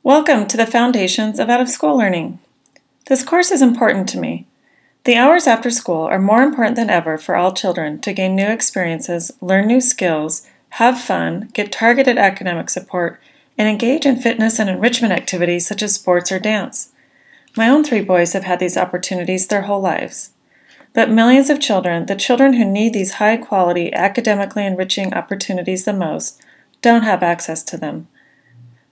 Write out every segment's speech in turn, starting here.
Welcome to the Foundations of Out-of-School Learning. This course is important to me. The hours after school are more important than ever for all children to gain new experiences, learn new skills, have fun, get targeted academic support, and engage in fitness and enrichment activities such as sports or dance. My own 3 boys have had these opportunities their whole lives. But millions of children, the children who need these high-quality, academically enriching opportunities the most, don't have access to them.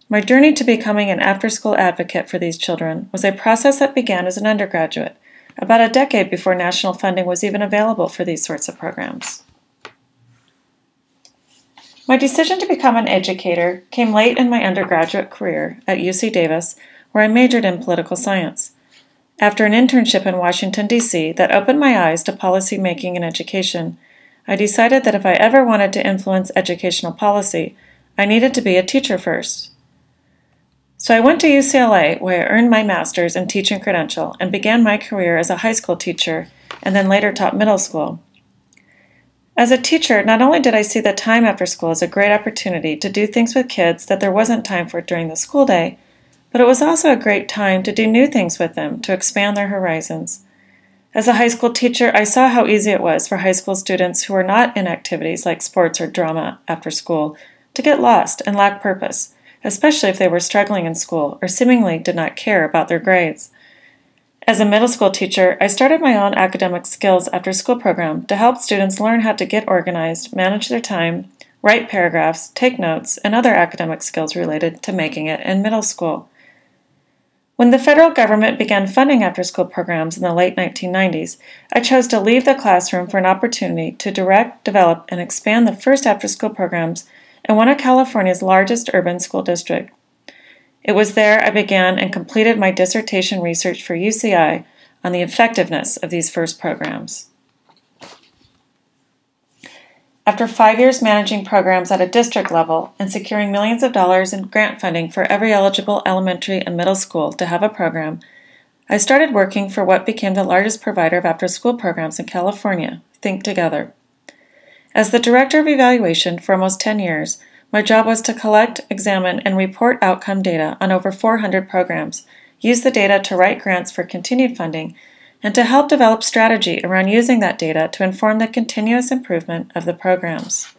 My journey to becoming an after-school advocate for these children was a process that began as an undergraduate, about a decade before national funding was even available for these sorts of programs. My decision to become an educator came late in my undergraduate career at UC Davis, where I majored in political science. After an internship in Washington, D.C. that opened my eyes to policy making in education, I decided that if I ever wanted to influence educational policy, I needed to be a teacher first. So I went to UCLA, where I earned my master's in teaching credential and began my career as a high school teacher and then later taught middle school. As a teacher, not only did I see the time after school as a great opportunity to do things with kids that there wasn't time for during the school day, but it was also a great time to do new things with them to expand their horizons. As a high school teacher, I saw how easy it was for high school students who were not in activities like sports or drama after school to get lost and lack purpose, especially if they were struggling in school or seemingly did not care about their grades. As a middle school teacher, I started my own academic skills after school program to help students learn how to get organized, manage their time, write paragraphs, take notes, and other academic skills related to making it in middle school. When the federal government began funding after-school programs in the late 1990s, I chose to leave the classroom for an opportunity to direct, develop, and expand the first after-school programs in one of California's largest urban school districts. It was there I began and completed my dissertation research for UCI on the effectiveness of these first programs. After 5 years managing programs at a district level and securing millions of dollars in grant funding for every eligible elementary and middle school to have a program, I started working for what became the largest provider of after-school programs in California, Think Together. As the Director of Evaluation for almost 10 years, my job was to collect, examine, and report outcome data on over 400 programs, use the data to write grants for continued funding, and to help develop strategy around using that data to inform the continuous improvement of the programs.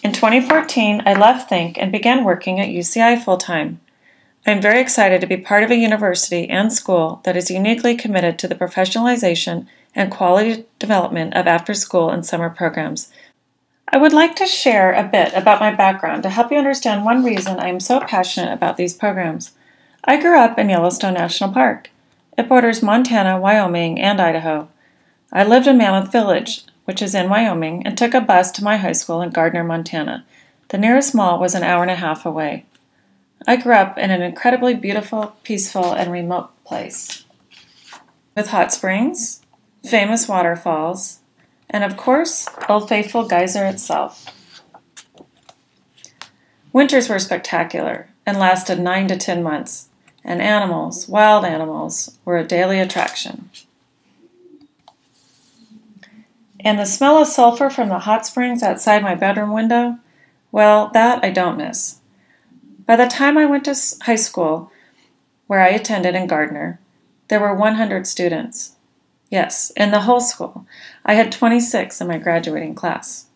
In 2014, I left Think and began working at UCI full-time. I am very excited to be part of a university and school that is uniquely committed to the professionalization and quality development of after-school and summer programs. I would like to share a bit about my background to help you understand one reason I am so passionate about these programs. I grew up in Yellowstone National Park. It borders Montana, Wyoming, and Idaho. I lived in Mammoth Village, which is in Wyoming, and took a bus to my high school in Gardiner, Montana. The nearest mall was an hour and a half away. I grew up in an incredibly beautiful, peaceful, and remote place with hot springs, famous waterfalls, and of course, Old Faithful Geyser itself. Winters were spectacular and lasted 9 to 10 months, and animals, wild animals, were a daily attraction. And the smell of sulfur from the hot springs outside my bedroom window, well, that I don't miss. By the time I went to high school, where I attended in Gardiner, there were 100 students. Yes, in the whole school. I had 26 in my graduating class.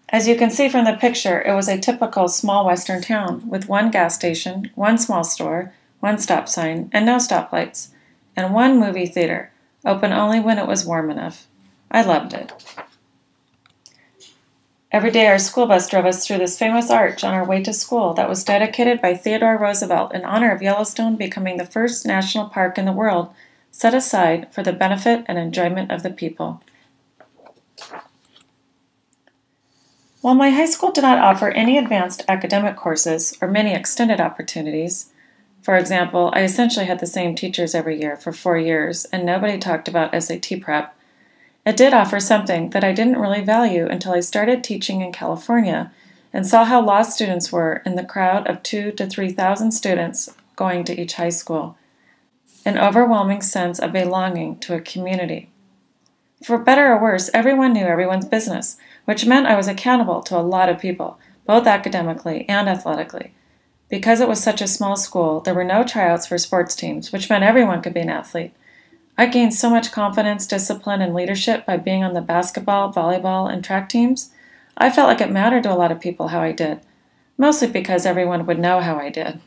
As you can see from the picture, it was a typical small western town with 1 gas station, 1 small store, 1 stop sign, and no stoplights, and 1 movie theater, open only when it was warm enough. I loved it. Every day our school bus drove us through this famous arch on our way to school that was dedicated by Theodore Roosevelt in honor of Yellowstone becoming the first national park in the world set aside for the benefit and enjoyment of the people. While my high school did not offer any advanced academic courses or many extended opportunities, for example, I essentially had the same teachers every year for 4 years and nobody talked about SAT prep, it did offer something that I didn't really value until I started teaching in California and saw how lost students were in the crowd of 2,000 to 3,000 students going to each high school. An overwhelming sense of belonging to a community. For better or worse, everyone knew everyone's business, which meant I was accountable to a lot of people, both academically and athletically. Because it was such a small school, there were no tryouts for sports teams, which meant everyone could be an athlete. I gained so much confidence, discipline, and leadership by being on the basketball, volleyball, and track teams. I felt like it mattered to a lot of people how I did, mostly because everyone would know how I did.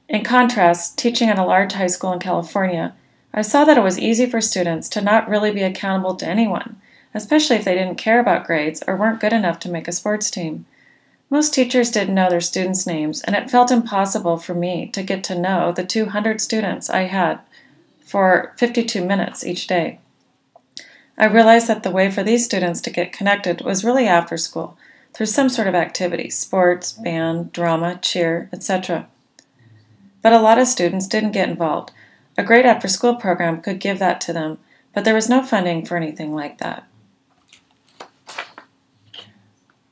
In contrast, teaching at a large high school in California, I saw that it was easy for students to not really be accountable to anyone, especially if they didn't care about grades or weren't good enough to make a sports team. Most teachers didn't know their students' names, and it felt impossible for me to get to know the 200 students I had for 52 minutes each day. I realized that the way for these students to get connected was really after school, through some sort of activity, sports, band, drama, cheer, etc. But a lot of students didn't get involved. A great after-school program could give that to them, but there was no funding for anything like that.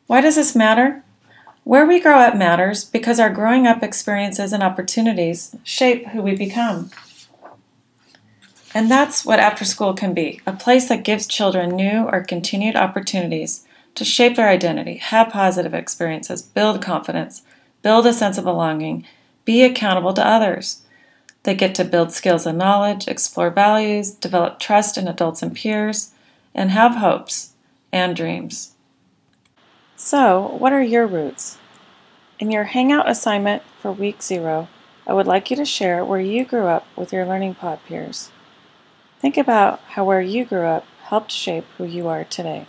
Why does this matter? Where we grow up matters because our growing up experiences and opportunities shape who we become. And that's what After School Can Be, a place that gives children new or continued opportunities to shape their identity, have positive experiences, build confidence, build a sense of belonging, be accountable to others. They get to build skills and knowledge, explore values, develop trust in adults and peers, and have hopes and dreams. So, what are your roots? In your Hangout assignment for Week 0, I would like you to share where you grew up with your Learning Pod peers. Think about how where you grew up helped shape who you are today.